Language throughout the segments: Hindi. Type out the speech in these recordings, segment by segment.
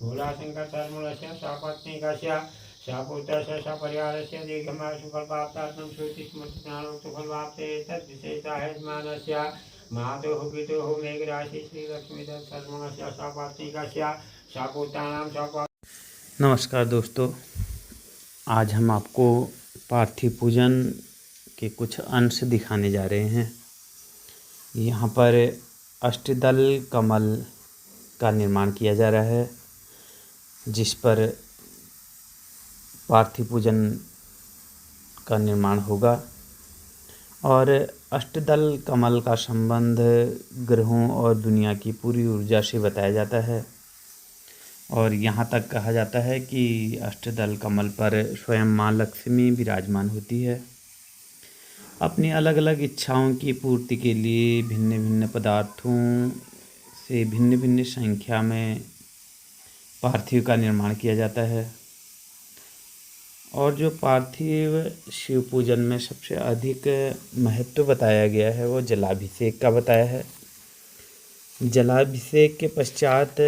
भोलाशंकर सर्मूलस्य स्वापत्निकस्य स्वापुत्रस्य सपरिवारस्य दीर्घमायुः फलप्राप्तार्थं श्रुतिस्मृतिज्ञानोक्तफलप्राप्ते तद्विशेषायजमानस्य मातुः पितुः मेघराशि श्रीलक्ष्मीधर सर्मूलस्य स्वापत्निकस्य स्वापुत्राणां स्वाप। नमस्कार दोस्तों, आज हम आपको पार्थिव पूजन के कुछ अंश दिखाने जा रहे हैं। यहाँ पर अष्टदल कमल का निर्माण किया जा रहा है, जिस पर पार्थिव पूजन का निर्माण होगा। और अष्टदल कमल का संबंध ग्रहों और दुनिया की पूरी ऊर्जा से बताया जाता है। और यहाँ तक कहा जाता है कि अष्टदल कमल पर स्वयं माँ लक्ष्मी विराजमान होती है। अपनी अलग अलग इच्छाओं की पूर्ति के लिए भिन्न भिन्न पदार्थों से भिन्न भिन्न संख्या में पार्थिव का निर्माण किया जाता है। और जो पार्थिव शिव पूजन में सबसे अधिक महत्व बताया गया है वो जलाभिषेक का बताया है। जलाभिषेक के पश्चात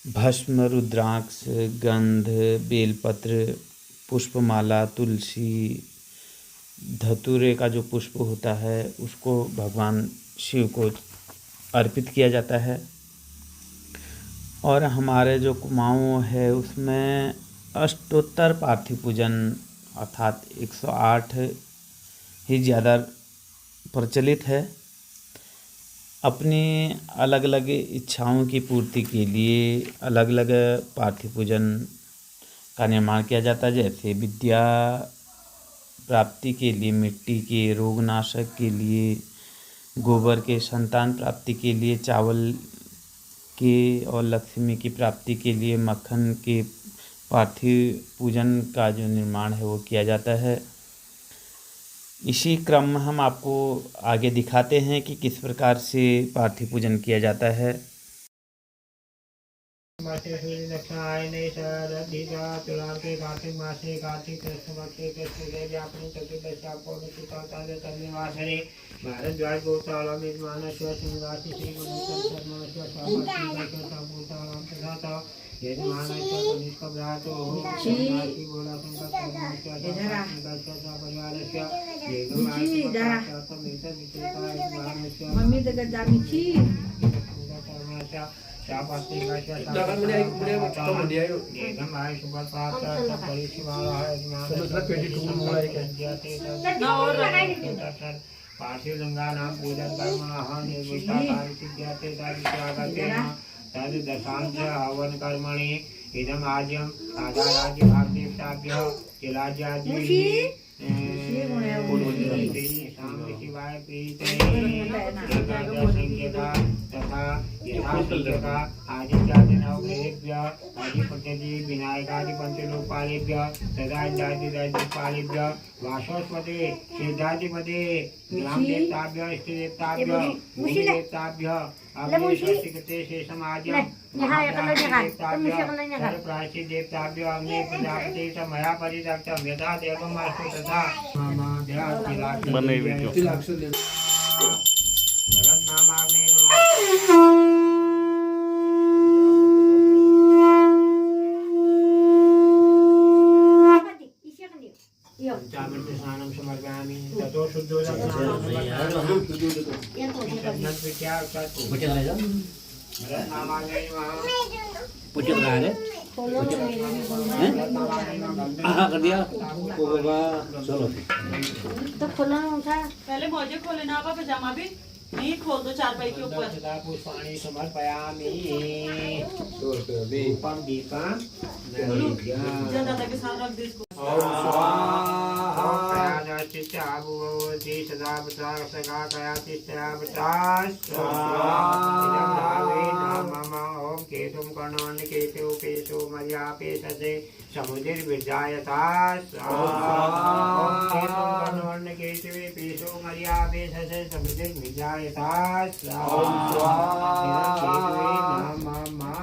भस्म, रुद्राक्ष, गंध, बेलपत्र, पुष्पमाला, तुलसी, धतूरे का जो पुष्प होता है उसको भगवान शिव को अर्पित किया जाता है। और हमारे जो कुमाऊँ है उसमें अष्टोत्तर पार्थिव पूजन अर्थात 108 ही ज़्यादा प्रचलित है। अपनी अलग अलग इच्छाओं की पूर्ति के लिए अलग अलग पार्थिव पूजन का निर्माण किया जाता है। जैसे विद्या प्राप्ति के लिए मिट्टी के, रोगनाशक के लिए गोबर के, संतान प्राप्ति के लिए चावल के और लक्ष्मी की प्राप्ति के लिए मक्खन के पार्थिव पूजन का जो निर्माण है वो किया जाता है। इसी क्रम में हम आपको आगे दिखाते हैं कि किस प्रकार से पार्थिव पूजन किया जाता है। दक्षिणायने तुलार्के कार्तिक मासे कार्तिक कृष्ण पक्षे कृष्ण देव्यापनी चतुर्दशापूर्णवासने भारद्वाज गोत्रालम यजमानस्य सिंहासि श्री शर्मणस्य स्वापूर्तालम तथा यजमानस्य कनिष्कभ्रातोः श्री भोलाशंकर सर्मणस्य सपरिवारस्य पार्थिव लिंगानां पूजन कर्मणः निर्विष्टाकारिसिद्ध्यते तद्दशांश हवन कर्मणि इदम् आज्यम् आधाराज्य भागदेवताभ्यः चिराज्यादिभिः शिवाय प्रीते तथा यथाशीघ्रता आदित्यादिनवग्रहेभ्यः आदिपत्यदि विनायकादि पंचलोकपालेभ्यः तदा इंद्रादिपालेभ्यः वासस्पते सिद्धाधिपते ग्रामदेवताभ्यः इष्टदेवताभ्यः भूमिदेवताभ्यः अग्निशक्तिकृते शेषमाज्यं प्राचीन देवताभ्यो अग्नि प्रजापति च मया परिरक्तं यथा देवमस्तु तथा भरतनामाग्ने पंचामृत स्नानं समर्पयामि ततो शुद्धोदकस्नानं समर्पयामि पुचल रहा है कर दिया को बाबा चलो तो खोलना उठा पहले मोजे खोले ना आप पजामा भी नहीं खोल दो चारपाई के ऊपर पुष्पाणि समर्पयामि दीपम दीपम दादा के साथ रख दे इसको। ओम स्वाहा चित्ताभूति सदा सदा कयातिष्ठा मम ओम केतुम कर्णोन केतु पेशो मर्या पेशसे समुद्रविर्जायता ओम केतुम कर्णोन केतु पेशो मर्या पेशसे समुद्रविर्जायता ओम स्वाहा नमः।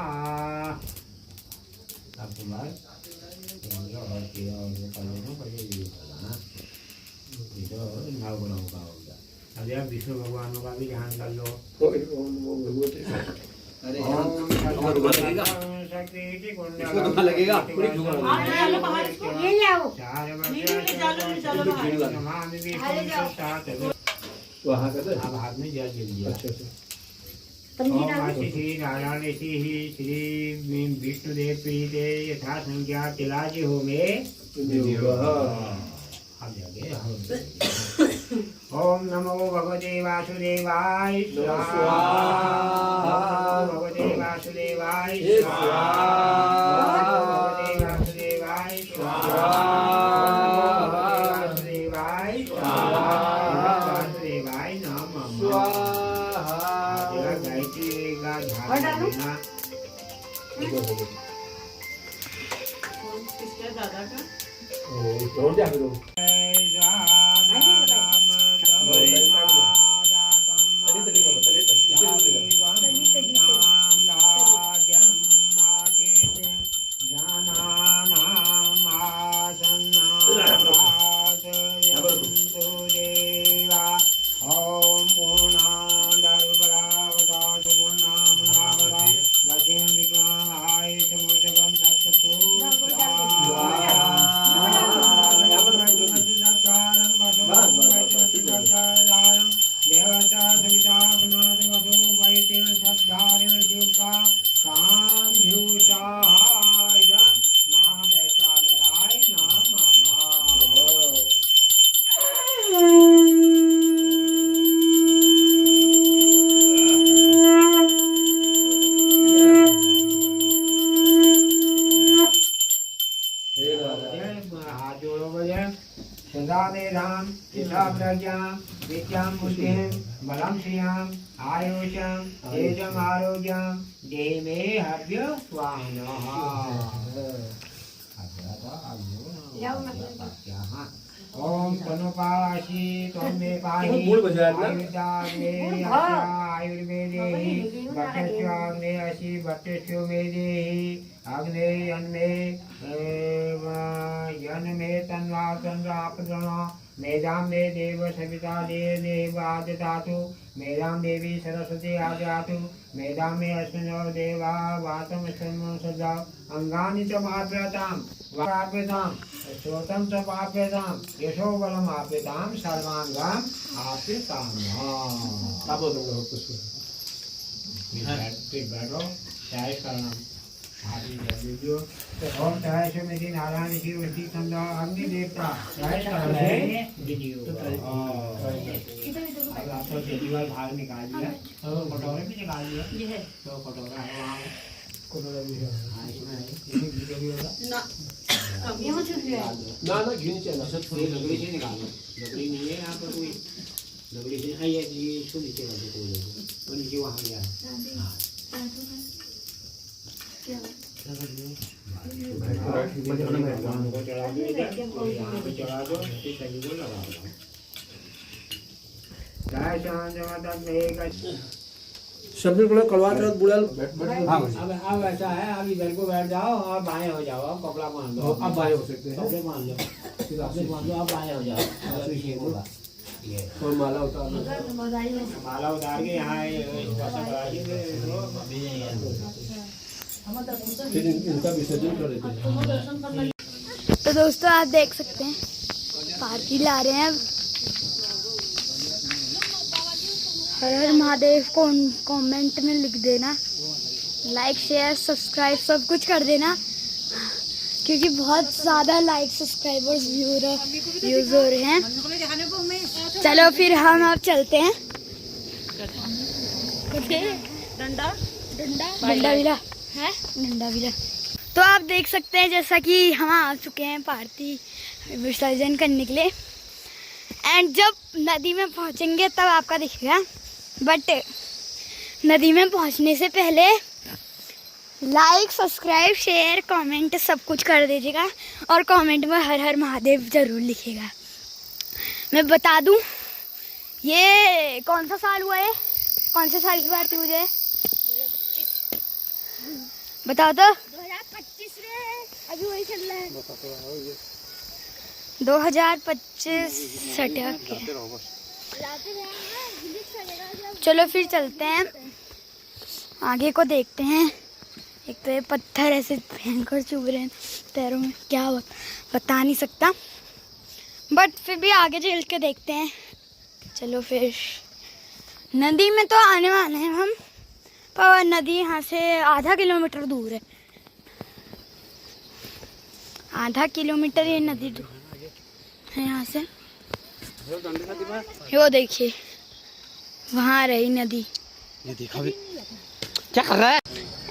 अब तुम्हारे अब यार विष्णु भगवान का भी ध्यान कर लो। अरे लगेगा इसको लगेगा पूरी झुका चलो बाहर इसको ये ले आओ चलो बाहर वहाँ का था अब हाथ में जल ले लिया। अच्छा अच्छा पंजी ओम डालो अस्य श्री नारायण श्री विष्णुदेव प्रीते यथा संज्ञा तिलाजी होमे ओम नमो भगवते वासुदेवाय स्वाहा। भगवते वासुदेवाय स्वाहा। भगवते वासुदेवाय स्वाहा। वासुदेवाय स्वाहा। वासुदेवाय नमः स्वाहा। गायत्री का ध्यान देना। किसके दादा का छोड़ दिया फिर हाथ जोड़ो भजन सदा मेधाम यथा प्रज्ञां विद्यां बुद्धिं बलं श्रियं आयुषं तेजं आरोग्यं देहि मे हव्य स्वामिनः। ओम तनुपाशी त्वं मे पाहि आयुर्वेदे भट्टस्वाग्ने अशी भट्टस्यो मे देहि अग्ने यन्मे यन्मे तन्वा तन्वापद्रणा मेधां मे देव सविता देव आददातु मेधां देवी सरस्वती आददातु मेधां मे अस्मिन् देवा वातं सदा अंगानि च माप्यतां वाप्यतां श्रोतं च वाप्यतां यशो बलम् आप्यतां सर्वांगाम् आप्यतां। आप बोलो फिर बैठो चाय करना। ओम चाय से मेरी नारायण की उसी संदा अग्नि देवता चाय करना है वीडियो। अब आप तो दीवार बाहर निकाल दिया तो कटोरे भी निकाल दिया। ये है तो कटोरा है वहाँ कटोरा भी है हाँ इसमें है इसमें घी तो भी होगा ना ये मुझे भी है ना ना घी नहीं चाहिए सब ये लकड़ी से निकालो। लकड़ी नहीं है यहाँ पर कोई लकड़ी से हाँ ये इसको नीचे कर दो तो नीचे वहाँ गया है। भगवान को चढ़ा दो इधर और यहाँ पे चढ़ा दो फिर सभी को लगा दो। जय शांत माता का शब्द को कड़वा चौथ बुढ़ाल अब ऐसा है अब इधर को बैठ जाओ और बाएं हो जाओ। अब कपड़ा बांध दो। अब बाएं हो सकते हैं कपड़े बांध लो कपड़े बांध दो। अब बाएं हो जाओ। अभिषेक होगा ये और माला उतार माला उतार के यहाँ फिर इनका विसर्जन कर देते हैं। तो दोस्तों आप देख सकते हैं पार्टी ला रहे हैं अब। हर हर महादेव को कमेंट में लिख देना, लाइक शेयर सब्सक्राइब सब कुछ कर देना, क्योंकि बहुत ज़्यादा लाइक सब्सक्राइबर्स व्यूज हो रहे हैं। चलो फिर हम अब चलते हैं। डंडा डंडा विला है डंडा विला। तो आप देख सकते हैं जैसा कि हम आ चुके हैं पार्टी विसर्जन करने के लिए। एंड जब नदी में पहुंचेंगे तब आपका दिखेगा, बट नदी में पहुंचने से पहले लाइक सब्सक्राइब शेयर कमेंट सब कुछ कर दीजिएगा और कमेंट में हर हर महादेव ज़रूर लिखिएगा। मैं बता दूं ये कौन सा साल हुआ है, कौन से साल की पार्टी हुई है बताओ तो। 2025 में अभी वही चल रहा है 2025 सटक के। चलो फिर चलते हैं आगे को देखते हैं एक तो ये पत्थर ऐसे भयंकर चुभ रहे हैं पैरों में, क्या बता नहीं सकता, बट फिर भी आगे चल के देखते हैं। चलो फिर नदी में तो आने वाले हैं हम, पर नदी यहाँ से आधा किलोमीटर दूर है, आधा किलोमीटर ये नदी दूर है यहाँ से। वो देखिए वहाँ रही नदी, ये देखा भी क्या कर रहा है।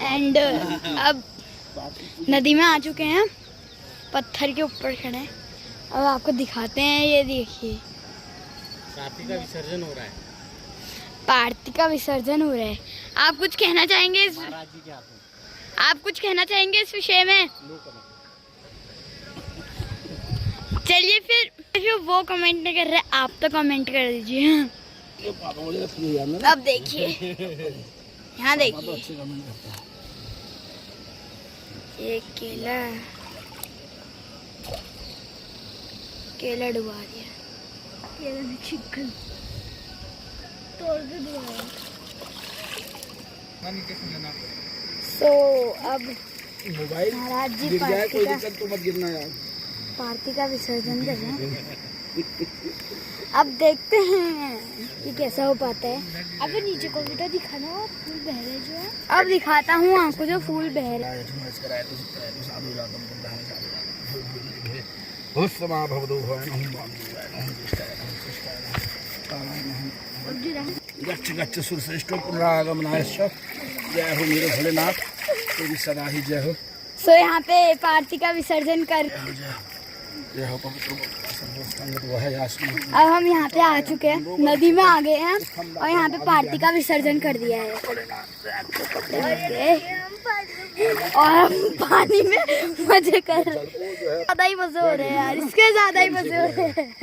एंड अब नदी में आ चुके हैं, पत्थर के ऊपर खड़े हैं। अब आपको दिखाते हैं, ये देखिए पार्टी का विसर्जन हो रहा है। पार्टी का विसर्जन हो रहा है। आप कुछ कहना चाहेंगे इस, आप कुछ कहना चाहेंगे इस विषय में? चलिए फिर वो कमेंट नहीं कर रहे, आप तो कमेंट कर दीजिए। अब देखिए यहाँ देखिए ये केला डुबा दिया, केला में चिकन तोड़ के डुबाया। अब महाराज जी पार्टी का विसर्जन कर रहे हैं। अब देखते हैं कि कैसा हो पाता है। अब नीचे को बेटा दिखाना, फूल बह रहे जो है। अब दिखाता हूँ आपको जो फूल बह रहे। गच्छ गच्छ सुरश्रेष्ठ पुनरागमनाय जय हो मेरे भोलेनाथ, तेरी सदा ही जय हो। सो यहाँ पे पार्टी का विसर्जन कर, जय हो पवित्र अब हम यहाँ पे आ चुके हैं, नदी में आ गए हैं और यहाँ पे पार्टी का विसर्जन कर दिया है। और हम पानी में मजे कर रहे हैं, ज्यादा ही मजे हो रहे हैं यार, इसके ज्यादा ही मजे हो रहे हैं।